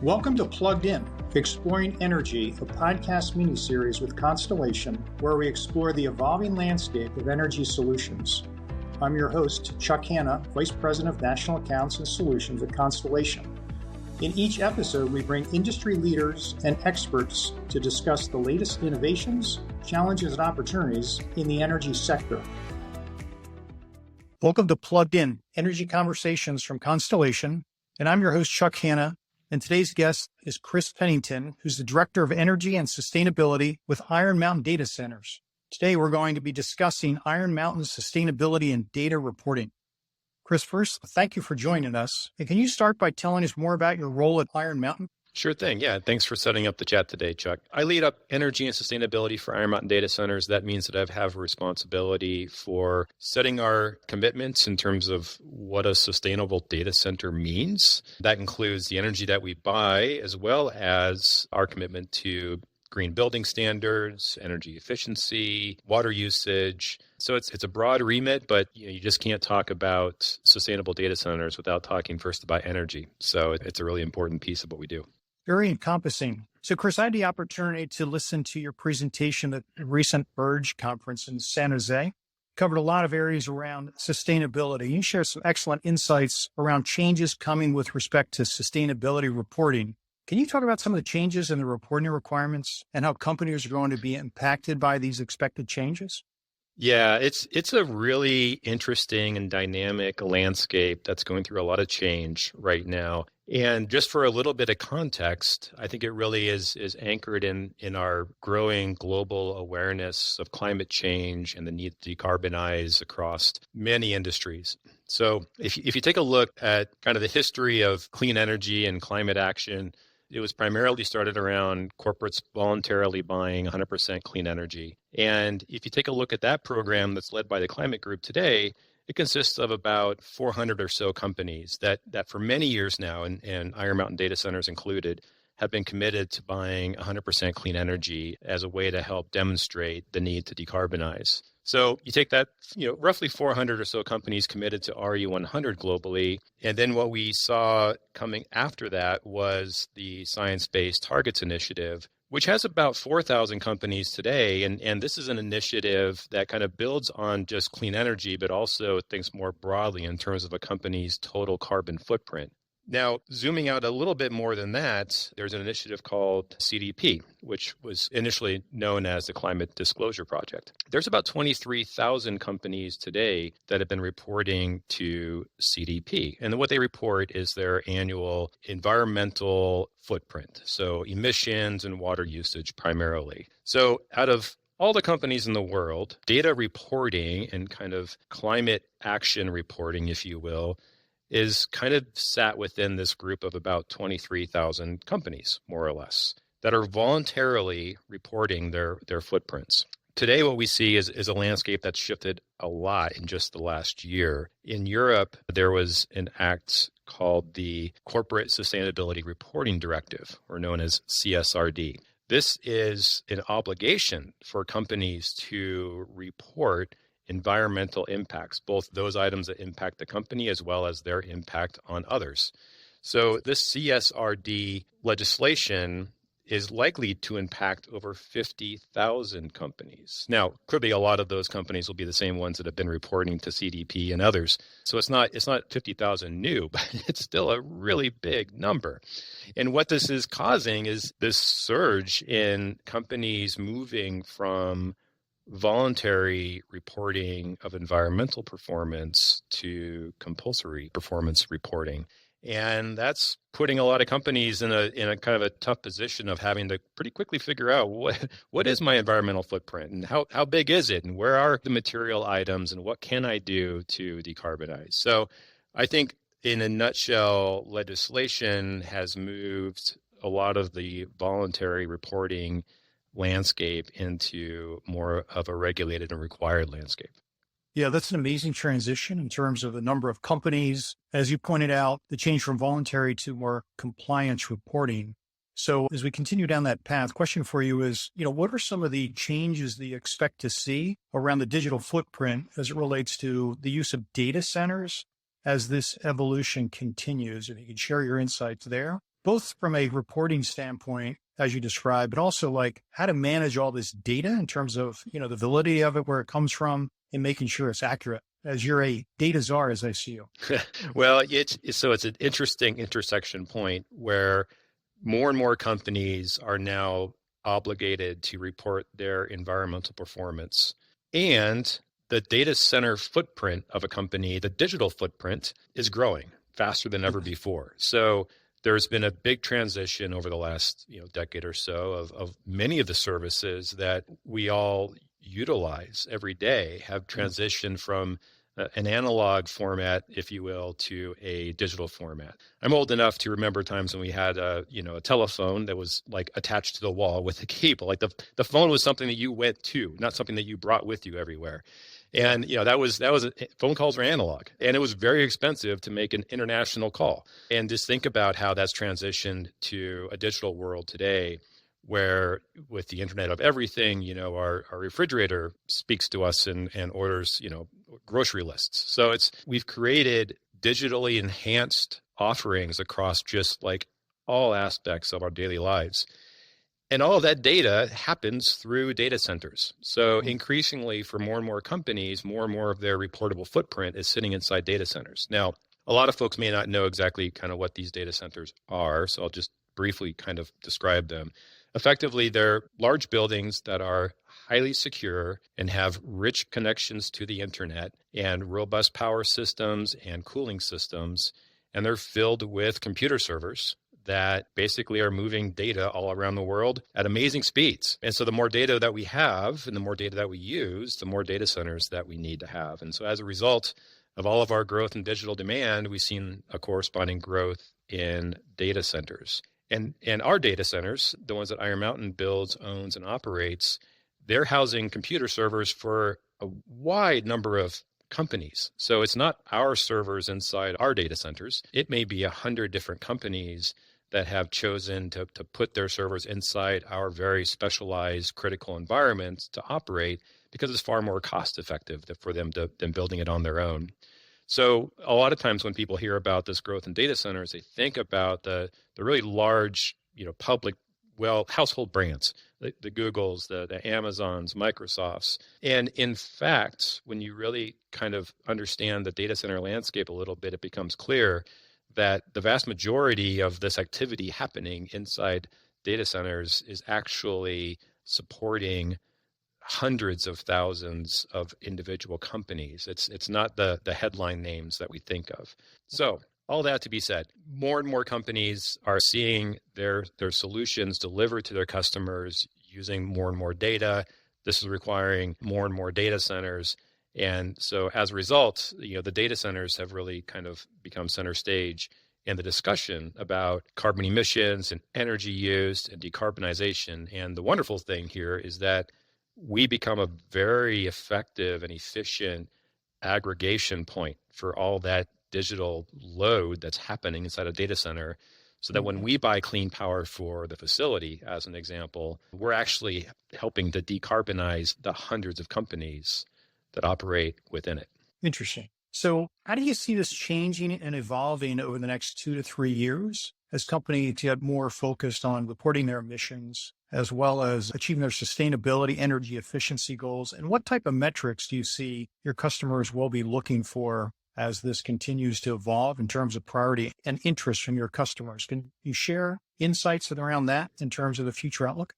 Welcome to Plugged In, Exploring Energy, a podcast mini-series with Constellation, where we explore the evolving landscape of energy solutions. I'm your host, Chuck Hanna, Vice President of National Accounts and Solutions at Constellation. In each episode, we bring industry leaders and experts to discuss the latest innovations, challenges, and opportunities in the energy sector. Welcome to Plugged In, Energy Conversations from Constellation, and I'm your host, Chuck Hanna, and today's guest is Chris Pennington, who's the Director of Energy and Sustainability with Iron Mountain Data Centers. Today, we're going to be discussing Iron Mountain's sustainability and data reporting. Chris, first, thank you for joining us. And can you start by telling us more about your role at Iron Mountain? Sure thing. Yeah. Thanks for setting up the chat today, Chuck. I lead up energy and sustainability for Iron Mountain Data Centers. That means that I have a responsibility for setting our commitments in terms of what a sustainable data center means. That includes the energy that we buy, as well as our commitment to green building standards, energy efficiency, water usage. So it's a broad remit, but you just can't talk about sustainable data centers without talking first about energy. So it's a really important piece of what we do. Very encompassing. So, Chris, I had the opportunity to listen to your presentation at the recent Burge conference in San Jose. Covered a lot of areas around sustainability. You shared some excellent insights around changes coming with respect to sustainability reporting. Can you talk about some of the changes in the reporting requirements and how companies are going to be impacted by these expected changes? Yeah, it's a really interesting and dynamic landscape that's going through a lot of change right now. And just for a little bit of context, I think it really is anchored in our growing global awareness of climate change and the need to decarbonize across many industries. So if you take a look at kind of the history of clean energy and climate action, it was primarily started around corporates voluntarily buying 100% clean energy. And if you take a look at that program that's led by the Climate Group today, it consists of about 400 or so companies that for many years now, and Iron Mountain Data Centers included, have been committed to buying 100% clean energy as a way to help demonstrate the need to decarbonize. So you take that, roughly 400 or so companies committed to RE100 globally. And then what we saw coming after that was the Science Based Targets Initiative, which has about 4,000 companies today. And this is an initiative that kind of builds on just clean energy, but also thinks more broadly in terms of a company's total carbon footprint. Now, zooming out a little bit more than that, there's an initiative called CDP, which was initially known as the Climate Disclosure Project. There's about 23,000 companies today that have been reporting to CDP. And what they report is their annual environmental footprint, so emissions and water usage primarily. So out of all the companies in the world, data reporting and kind of climate action reporting, if you will, is kind of sat within this group of about 23,000 companies, more or less, that are voluntarily reporting their footprints. Today, what we see is a landscape that's shifted a lot in just the last year. In Europe, there was an act called the Corporate Sustainability Reporting Directive, or known as CSRD. This is an obligation for companies to report environmental impacts, both those items that impact the company as well as their impact on others. So this CSRD legislation is likely to impact over 50,000 companies. Now, clearly a lot of those companies will be the same ones that have been reporting to CDP and others. So it's not 50,000 new, but it's still a really big number. And what this is causing is this surge in companies moving from voluntary reporting of environmental performance to compulsory performance reporting. And that's putting a lot of companies in a kind of a tough position of having to pretty quickly figure out what is my environmental footprint and how big is it and where are the material items and what can I do to decarbonize. So I think in a nutshell, legislation has moved a lot of the voluntary reporting landscape into more of a regulated and required landscape. Yeah, that's an amazing transition in terms of the number of companies. As you pointed out, the change from voluntary to more compliance reporting. So as we continue down that path, question for you is, what are some of the changes that you expect to see around the digital footprint as it relates to the use of data centers as this evolution continues? If you could share your insights there. both from a reporting standpoint, as you described, but also like how to manage all this data in terms of, the validity of it, where it comes from, and making sure it's accurate, as you're a data czar, as I see you. Well, it's an interesting intersection point where more and more companies are now obligated to report their environmental performance. And the data center footprint of a company, the digital footprint, is growing faster than ever before. So there's been a big transition over the last decade or so of many of the services that we all utilize every day have transitioned from an analog format, if you will, to a digital format. I'm old enough to remember times when we had a telephone that was like attached to the wall with a cable. Like the phone was something that you went to, not something that you brought with you everywhere. And phone calls were analog, and it was very expensive to make an international call. And just think about how that's transitioned to a digital world today, where with the Internet of Everything, our refrigerator speaks to us and orders, grocery lists. So we've created digitally enhanced offerings across just like all aspects of our daily lives. And all of that data happens through data centers. So increasingly for more and more companies, more and more of their reportable footprint is sitting inside data centers. Now, a lot of folks may not know exactly kind of what these data centers are, so I'll just briefly kind of describe them. Effectively, they're large buildings that are highly secure and have rich connections to the internet and robust power systems and cooling systems. And they're filled with computer servers that basically are moving data all around the world at amazing speeds. And so the more data that we have and the more data that we use, the more data centers that we need to have. And so as a result of all of our growth in digital demand, we've seen a corresponding growth in data centers. And our data centers, the ones that Iron Mountain builds, owns, and operates, they're housing computer servers for a wide number of companies. So it's not our servers inside our data centers. It may be 100 different companies that have chosen to put their servers inside our very specialized critical environments to operate because it's far more cost effective for them than building it on their own. So a lot of times when people hear about this growth in data centers, they think about the really large, public, household brands, the Googles, the Amazons, Microsofts. And in fact, when you really kind of understand the data center landscape a little bit, it becomes clear that the vast majority of this activity happening inside data centers is actually supporting hundreds of thousands of individual companies. It's not the headline names that we think of. So all that to be said, more and more companies are seeing their solutions delivered to their customers using more and more data. This is requiring more and more data centers. And so as a result, the data centers have really kind of become center stage in the discussion about carbon emissions and energy use and decarbonization. And the wonderful thing here is that we become a very effective and efficient aggregation point for all that digital load that's happening inside a data center, so that when we buy clean power for the facility, as an example, we're actually helping to decarbonize the hundreds of companies that operate within it. Interesting. So how do you see this changing and evolving over the next 2 to 3 years as companies get more focused on reporting their emissions, as well as achieving their sustainability, energy efficiency goals? And what type of metrics do you see your customers will be looking for as this continues to evolve in terms of priority and interest from your customers? Can you share insights around that in terms of the future outlook?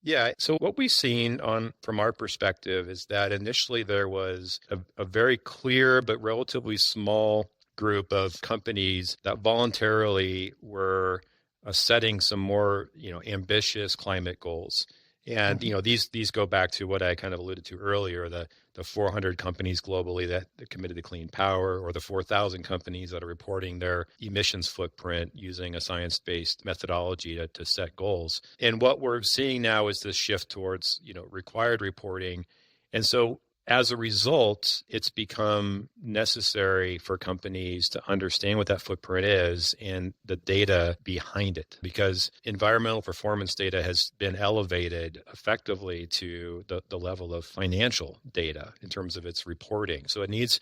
Yeah. So what we've seen from our perspective is that initially there was a very clear but relatively small group of companies that voluntarily were setting some more, ambitious climate goals. And, these go back to what I kind of alluded to earlier, the 400 companies globally that committed to clean power, or the 4,000 companies that are reporting their emissions footprint using a science-based methodology to set goals. And what we're seeing now is this shift towards, required reporting. And so as a result, it's become necessary for companies to understand what that footprint is and the data behind it, because environmental performance data has been elevated effectively to the level of financial data in terms of its reporting. So it needs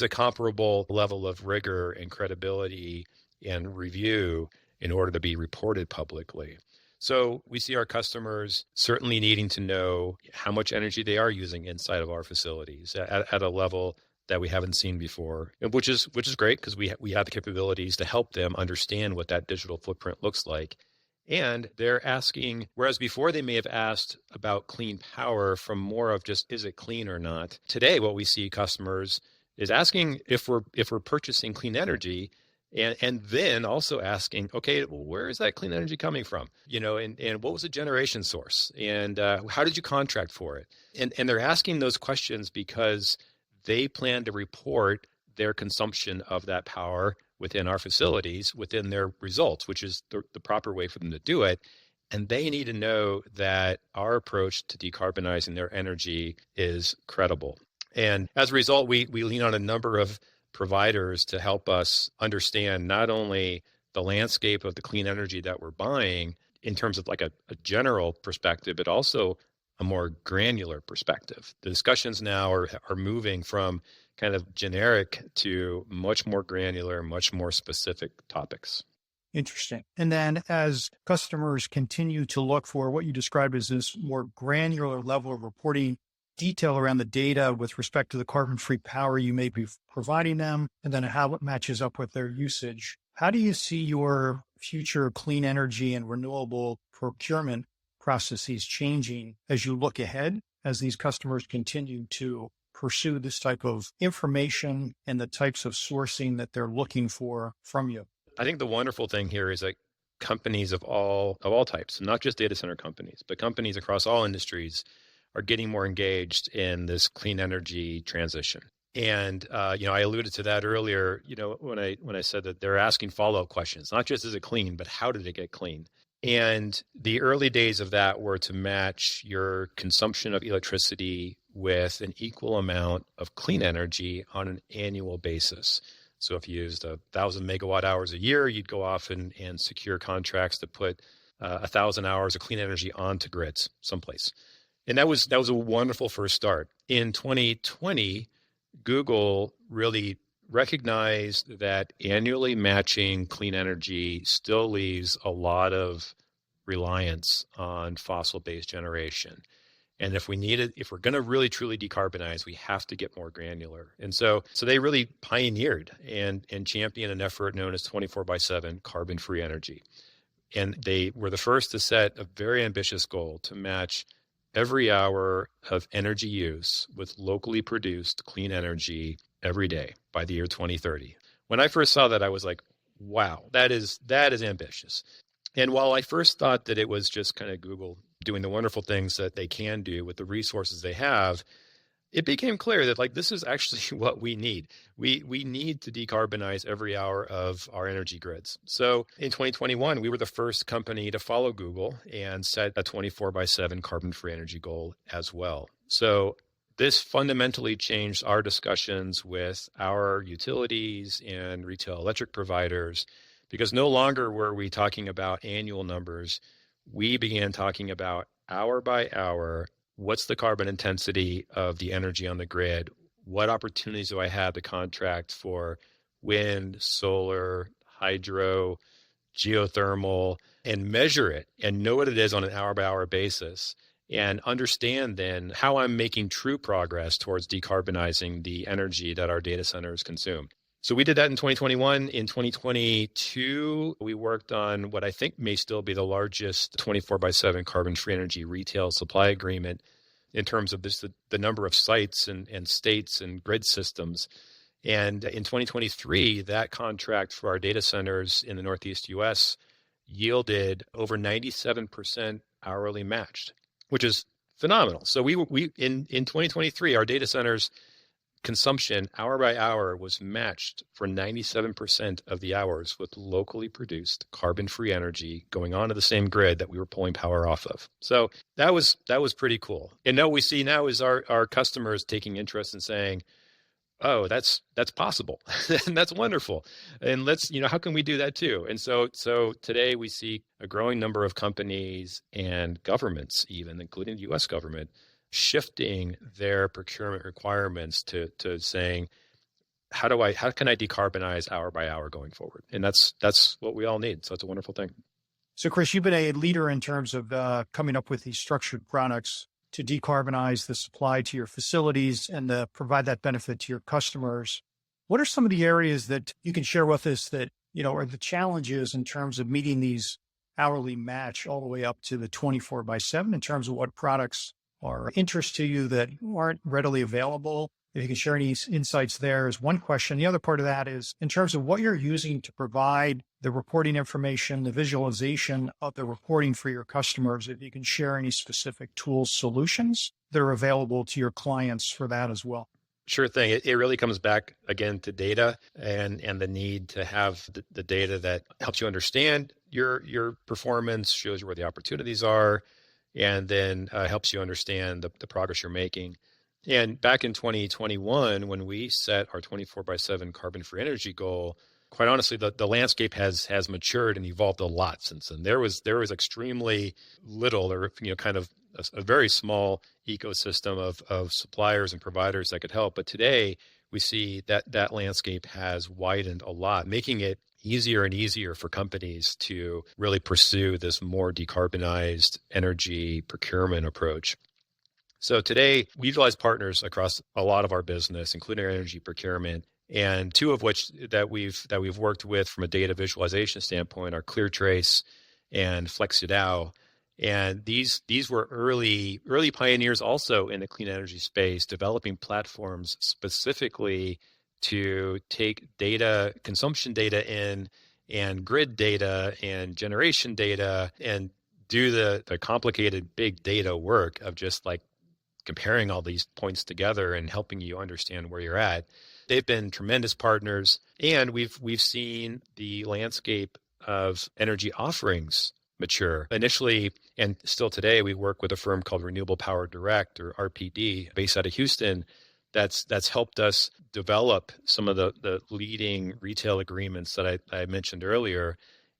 a comparable level of rigor and credibility and review in order to be reported publicly. So we see our customers certainly needing to know how much energy they are using inside of our facilities at a level that we haven't seen before, which is great because we have the capabilities to help them understand what that digital footprint looks like. And they're asking, whereas before they may have asked about clean power from more of just, is it clean or not? Today, what we see customers is asking if we're purchasing clean energy, and then also asking, okay, well, where is that clean energy coming from? And what was the generation source? And how did you contract for it? And they're asking those questions because they plan to report their consumption of that power within our facilities, within their results, which is the proper way for them to do it. And they need to know that our approach to decarbonizing their energy is credible. And as a result, we lean on a number of providers to help us understand not only the landscape of the clean energy that we're buying in terms of like a general perspective, but also a more granular perspective. The discussions now are moving from kind of generic to much more granular, much more specific topics. Interesting. And then as customers continue to look for what you described as this more granular level of reporting, detail around the data with respect to the carbon-free power you may be providing them, and then how it matches up with their usage, how do you see your future clean energy and renewable procurement processes changing as you look ahead, as these customers continue to pursue this type of information and the types of sourcing that they're looking for from you? I think the wonderful thing here is that companies of all types, not just data center companies, but companies across all industries are getting more engaged in this clean energy transition. And I alluded to that earlier, when I said that they're asking follow-up questions, not just is it clean, but how did it get clean? And the early days of that were to match your consumption of electricity with an equal amount of clean energy on an annual basis. So if you used 1,000 megawatt hours a year, you'd go off and secure contracts to put 1,000 hours of clean energy onto grids someplace. And that was a wonderful first start. In 2020, Google really recognized that annually matching clean energy still leaves a lot of reliance on fossil-based generation. And if we're going to really truly decarbonize, we have to get more granular. And so they really pioneered and championed an effort known as 24/7 carbon-free energy. And they were the first to set a very ambitious goal to match every hour of energy use with locally produced clean energy every day by the year 2030. When I first saw that, I was like, wow, that is ambitious. And while I first thought that it was just kind of Google doing the wonderful things that they can do with the resources they have, it became clear that this is actually what we need. We need to decarbonize every hour of our energy grids. So in 2021, we were the first company to follow Google and set a 24/7 carbon-free energy goal as well. So this fundamentally changed our discussions with our utilities and retail electric providers, because no longer were we talking about annual numbers. We began talking about hour by hour, what's the carbon intensity of the energy on the grid? What opportunities do I have to contract for wind, solar, hydro, geothermal, and measure it and know what it is on an hour by hour basis, and understand then how I'm making true progress towards decarbonizing the energy that our data centers consume. So we did that in 2021. In 2022, we worked on what I think may still be the largest 24/7 carbon-free energy retail supply agreement in terms of this, the number of sites and states and grid systems. And in 2023, that contract for our data centers in the Northeast US yielded over 97% hourly matched, which is phenomenal. So we in 2023, our data centers consumption hour by hour was matched for 97% of the hours with locally produced carbon-free energy going onto the same grid that we were pulling power off of. So that was pretty cool. And what we see now is our customers taking interest in saying, oh, that's possible. And that's wonderful. And let's, how can we do that too? And so today we see a growing number of companies and governments, even including the US government, shifting their procurement requirements to saying, how can I decarbonize hour by hour going forward? And that's what we all need. So it's a wonderful thing. So, Chris, you've been a leader in terms of coming up with these structured products to decarbonize the supply to your facilities and provide that benefit to your customers. What are some of the areas that you can share with us that, are the challenges in terms of meeting these hourly match all the way up to the 24/7 in terms of what products are of interest to you that aren't readily available? If you can share any insights there is one question. The other part of that is in terms of what you're using to provide the reporting information, the visualization of the reporting for your customers, if you can share any specific tools, solutions that are available to your clients for that as well. Sure thing. It really comes back again to data and the need to have the data that helps you understand your performance, shows you where the opportunities are, and then helps you understand the progress you're making. And back in 2021, when we set our 24/7 carbon-free energy goal, quite honestly, the landscape has matured and evolved a lot since then. There was extremely little, or kind of a very small ecosystem of suppliers and providers that could help. But today, we see that landscape has widened a lot, making it easier and easier for companies to really pursue this more decarbonized energy procurement approach. So today, we utilize partners across a lot of our business, including our energy procurement, and two of which that we've worked with from a data visualization standpoint are ClearTrace and FlexiDAO. And these were early pioneers also in the clean energy space, developing platforms specifically to take data, consumption data in, and grid data and generation data, and do the complicated big data work of just like comparing all these points together and helping you understand where you're at. They've been tremendous partners, and we've seen the landscape of energy offerings mature. Initially, and still today, we work with a firm called Renewable Power Direct, or RPD, based out of Houston, that's helped us develop some of the leading retail agreements that I mentioned earlier.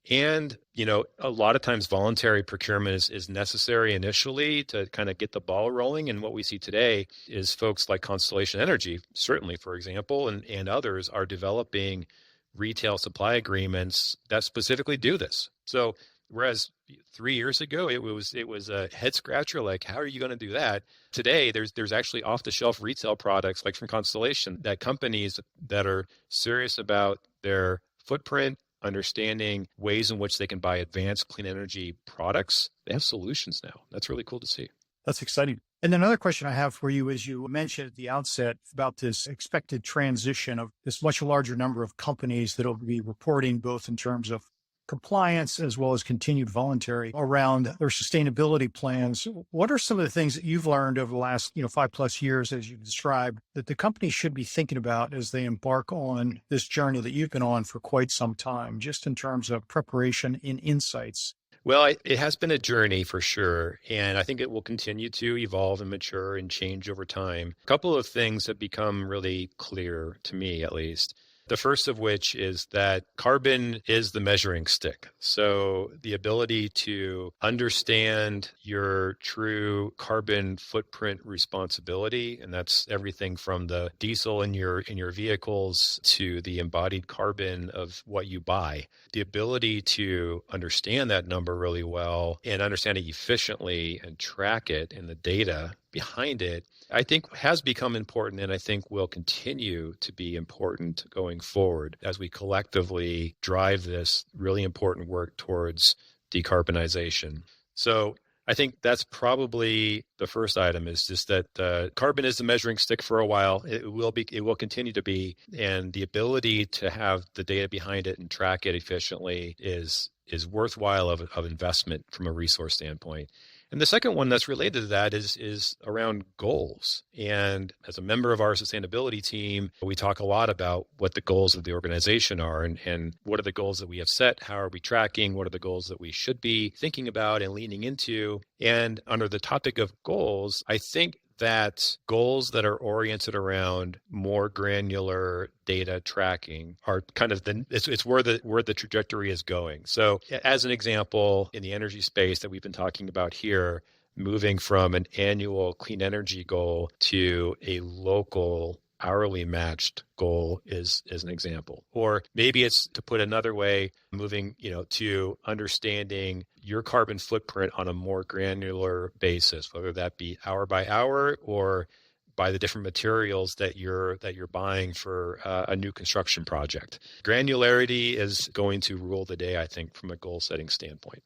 And, a lot of times voluntary procurement is necessary initially to kind of get the ball rolling. And what we see today is folks like Constellation Energy, certainly, for example, and others are developing retail supply agreements that specifically do this. So whereas 3 years ago, it was a head scratcher, like, how are you going to do that? Today, there's actually off-the-shelf retail products like from Constellation that companies that are serious about their footprint, understanding ways in which they can buy advanced clean energy products, they have solutions now. That's really cool to see. That's exciting. And another question I have for you is you mentioned at the outset about this expected transition of this much larger number of companies that will be reporting both in terms of compliance as well as continued voluntary around their sustainability plans. What are some of the things that you've learned over the last 5+ years, as you described, that the company should be thinking about as they embark on this journey that you've been on for quite some time, just in terms of preparation and insights? Well, it has been a journey for sure, and I think it will continue to evolve and mature and change over time. A couple of things have become really clear to me, at least. The first of which is that carbon is the measuring stick. So the ability to understand your true carbon footprint responsibility, and that's everything from the diesel in your vehicles to the embodied carbon of what you buy. The ability to understand that number really well and understand it efficiently and track it and the data behind it, I think has become important, and I think will continue to be important going forward as we collectively drive this really important work towards decarbonization. So I think that's probably the first item, is just that carbon is the measuring stick for a while. It will continue to be, and the ability to have the data behind it and track it efficiently is worthwhile of investment from a resource standpoint. And the second one that's related to that is around goals. And as a member of our sustainability team, we talk a lot about what the goals of the organization are and what are the goals that we have set, how are we tracking, what are the goals that we should be thinking about and leaning into. And under the topic of goals, I think that goals that are oriented around more granular data tracking are kind of it's where the trajectory is going. So as an example, in the energy space that we've been talking about here, moving from an annual clean energy goal to a local hourly matched goal is an example. Or maybe it's, to put another way, moving, to understanding your carbon footprint on a more granular basis, whether that be hour by hour or by the different materials that you're buying for a new construction project. Granularity is going to rule the day, I think, from a goal setting standpoint.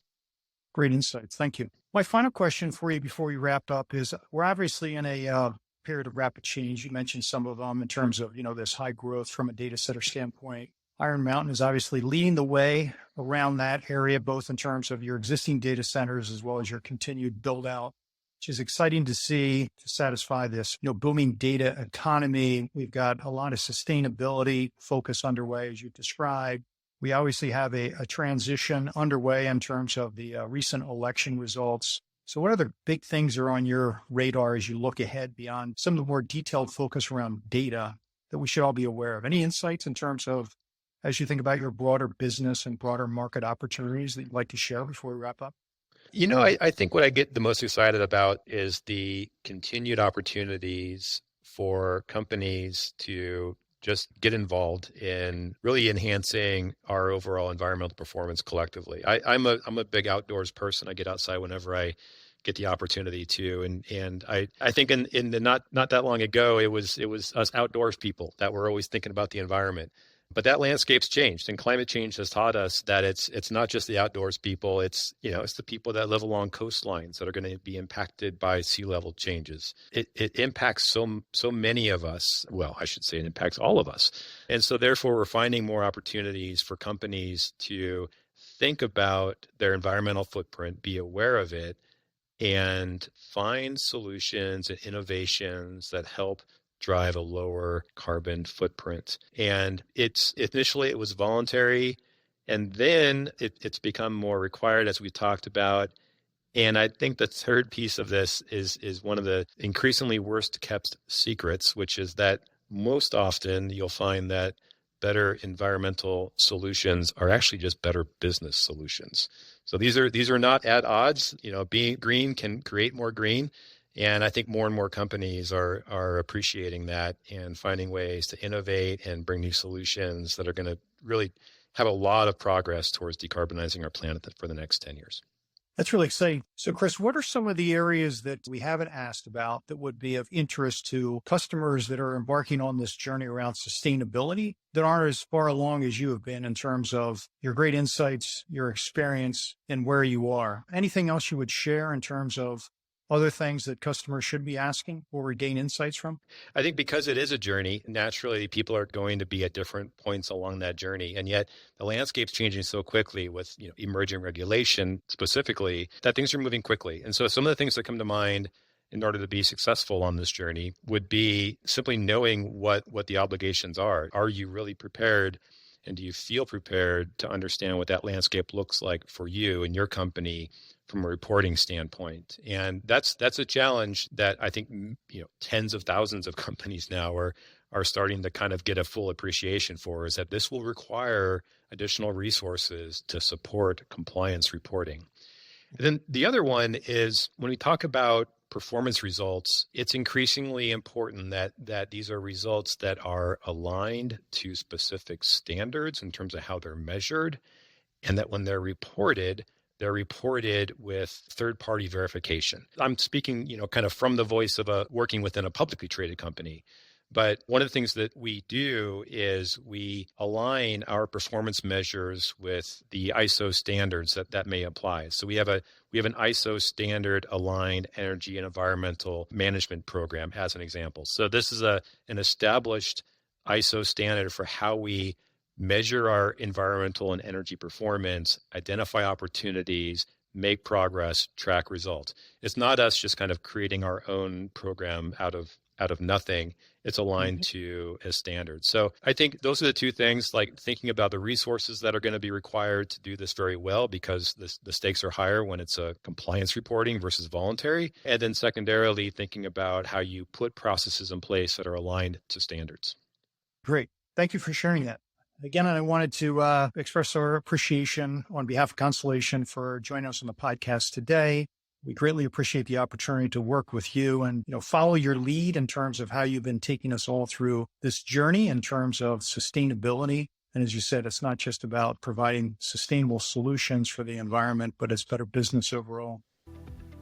Great insights. Thank you. My final question for you before we wrap up is, we're obviously in a period of rapid change. You mentioned some of them in terms of, this high growth from a data center standpoint. Iron Mountain is obviously leading the way around that area, both in terms of your existing data centers as well as your continued build out, which is exciting to see, to satisfy this, booming data economy. We've got a lot of sustainability focus underway, as you described. We obviously have a transition underway in terms of the recent election results. So what other big things are on your radar as you look ahead beyond some of the more detailed focus around data that we should all be aware of? Any insights in terms of, as you think about your broader business and broader market opportunities that you'd like to share before we wrap up? I think what I get the most excited about is the continued opportunities for companies to just get involved in really enhancing our overall environmental performance collectively. I'm a big outdoors person. I get outside whenever I get the opportunity to, and I think in the not that long ago, it was us outdoors people that were always thinking about the environment. But that landscape's changed, and climate change has taught us that it's not just the outdoors people. It's the people that live along coastlines that are going to be impacted by sea level changes. It impacts so many of us. Well, I should say it impacts all of us. And so therefore, we're finding more opportunities for companies to think about their environmental footprint, be aware of it, and find solutions and innovations that help drive a lower carbon footprint. And initially it was voluntary, and then it's become more required, as we talked about. And I think the third piece of this is one of the increasingly worst kept secrets, which is that most often you'll find that better environmental solutions are actually just better business solutions. So these are not at odds. Being green can create more green. And I think more and more companies are appreciating that and finding ways to innovate and bring new solutions that are going to really have a lot of progress towards decarbonizing our planet for the next 10 years. That's really exciting. So, Chris, what are some of the areas that we haven't asked about that would be of interest to customers that are embarking on this journey around sustainability that aren't as far along as you have been in terms of your great insights, your experience, and where you are? Anything else you would share in terms of other things that customers should be asking or we gain insights from? I think because it is a journey, naturally people are going to be at different points along that journey. And yet the landscape's changing so quickly with emerging regulation specifically that things are moving quickly. And so some of the things that come to mind in order to be successful on this journey would be simply knowing what the obligations are. Are you really prepared? And do you feel prepared to understand what that landscape looks like for you and your company from a reporting standpoint? And that's a challenge that I think tens of thousands of companies now are starting to kind of get a full appreciation for, is that this will require additional resources to support compliance reporting. And then the other one is when we talk about performance results, it's increasingly important that these are results that are aligned to specific standards in terms of how they're measured, and that when they're reported with third-party verification. I'm speaking, kind of from the voice of working within a publicly traded company. But one of the things that we do is we align our performance measures with the ISO standards that may apply. So we have an ISO standard aligned energy and environmental management program as an example. So this is an established ISO standard for how we measure our environmental and energy performance, identify opportunities, make progress, track results. It's not us just kind of creating our own program out of nothing. It's aligned to a standard. So I think those are the two things, like thinking about the resources that are going to be required to do this very well, because the stakes are higher when it's a compliance reporting versus voluntary. And then secondarily, thinking about how you put processes in place that are aligned to standards. Great. Thank you for sharing that. Again, I wanted to express our appreciation on behalf of Constellation for joining us on the podcast today. We greatly appreciate the opportunity to work with you and, follow your lead in terms of how you've been taking us all through this journey in terms of sustainability. And as you said, it's not just about providing sustainable solutions for the environment, but it's better business overall.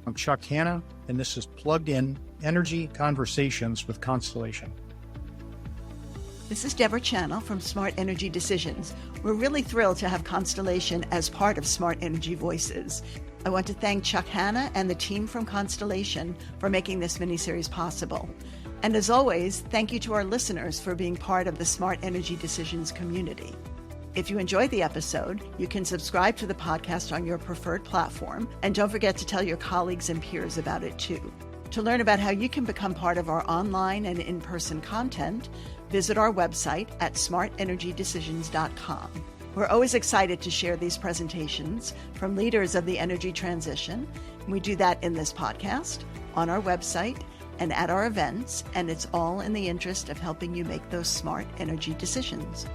I'm Chuck Hanna, and this is Plugged In Energy Conversations with Constellation. This is Deborah Channel from Smart Energy Decisions. We're really thrilled to have Constellation as part of Smart Energy Voices. I want to thank Chuck Hanna and the team from Constellation for making this miniseries possible. And as always, thank you to our listeners for being part of the Smart Energy Decisions community. If you enjoyed the episode, you can subscribe to the podcast on your preferred platform, and don't forget to tell your colleagues and peers about it too. To learn about how you can become part of our online and in-person content, visit our website at smartenergydecisions.com. We're always excited to share these presentations from leaders of the energy transition. We do that in this podcast, on our website, and at our events, and it's all in the interest of helping you make those smart energy decisions.